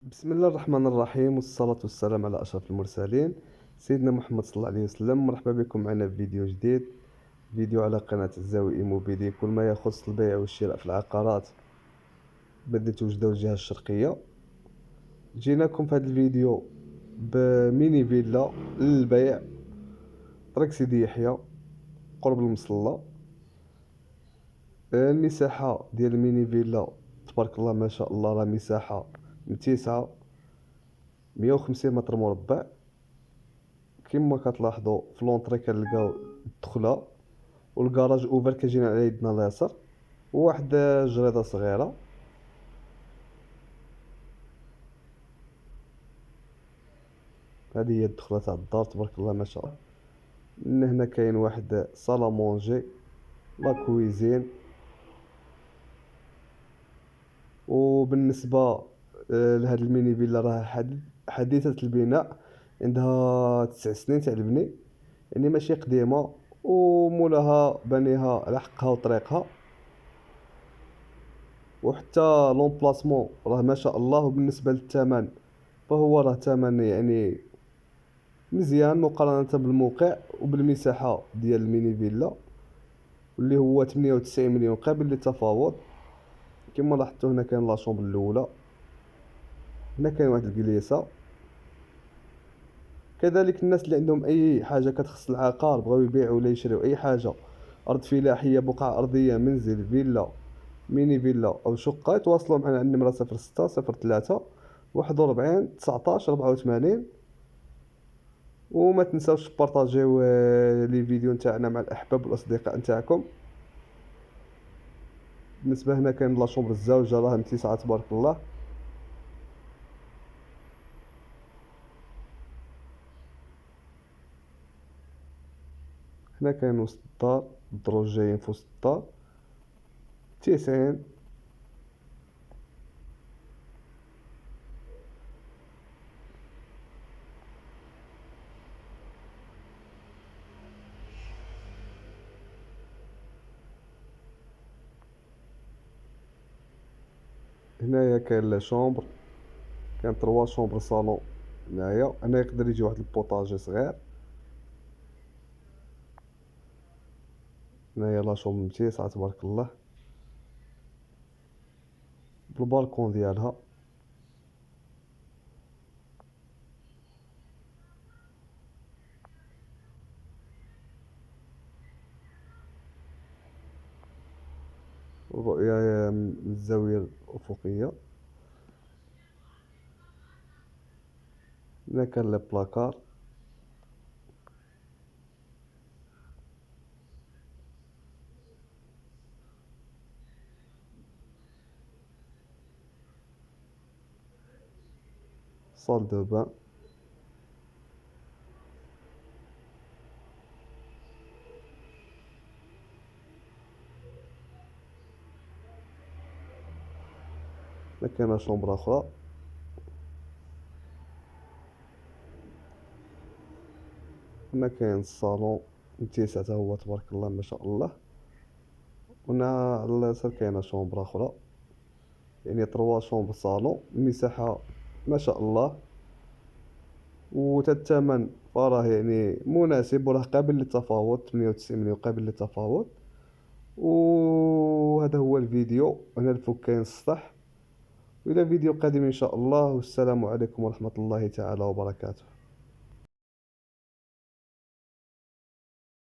بسم الله الرحمن الرحيم، والصلاة والسلام على أشرف المرسلين سيدنا محمد صلى الله عليه وسلم. مرحبا بكم معنا في فيديو جديد، فيديو على قناة الزاوية إيموبيلي. كل ما يخص البيع والشراء في العقارات بدأت توجده الجهة الشرقية. جيناكم في هذا الفيديو بميني فيلا للبيع، طريق سيدي يحيى قرب المصلى. المساحة ديال الميني فيلا تبارك الله ما شاء الله، راه مساحة متسعة، 150 متر مربع. كما كتلاحظوا في لونطري كنلقاو الدخله، والكراج اوفر كيجينا على يدنا اليسار، وواحد جريده صغيره. هذه هي الدخله تاع الدار تبارك الله ما شاء الله. من هنا كاين واحد صالا مونجي، لا كويزين. وبالنسبه لهاد الميني فيلا راه حديثه البناء، عندها 9 سنين تاع البني، يعني ماشي قديمه، ومولاها بانيها على حقها وطريقها. وحتى لومبلاسمون راه ما شاء الله. وبالنسبه للثمن فهو راه ثمن يعني مزيان مقارنه بالموقع وبالمساحه ديال الميني فيلا، واللي هو 98 مليون قابل للتفاوض. كما لاحظتوا هنا كاين لا شومبر الاولى، هنا كاين واحد الجليسه. كذلك الناس اللي عندهم اي حاجه كتخص العقار، بغاو يبيعوا ولا يشريوا اي حاجه، ارض فلاحيه، بقعه ارضيه، منزل، فيلا، ميني فيلا او شقه، يتواصلوا معنا على النمره 06 03 41 19 84. وما تنساوش تبارطاجيو لي فيديو نتاعنا مع الاحباب والاصدقاء نتاعكم. بالنسبه هنا كاين لا شومبر الزوجه، راها متسعه تبارك الله. هنا كاين وسط الدار، الدروج جايين في وسط الدار 90. هنايا كاين لا شومبر، كاين 3 شومبر صالون. هنايا يقدر يجي واحد البوطاجي صغير. هنايا لا شومبر متسعه تبارك الله بالبالكون ديالها. الرؤية من الزاوية الأفقية. هنا كان لي بلاكار. صال دو بان. هنا كاينة شومبر أخرى. هنا كاين الصالون متسع تا هو تبارك الله ما شاء الله. هنا على اليسار كاينة شومبر أخرى، يعني 3 شومبر صالون، المساحة ما شاء الله. وتا الثمن فراه يعني مناسب، وراه قابل للتفاوض، 98 مليون قابل للتفاوض. وهذا هو الفيديو، هنا الفوق كاين السطح. والى فيديو قادم ان شاء الله، والسلام عليكم ورحمة الله تعالى وبركاته.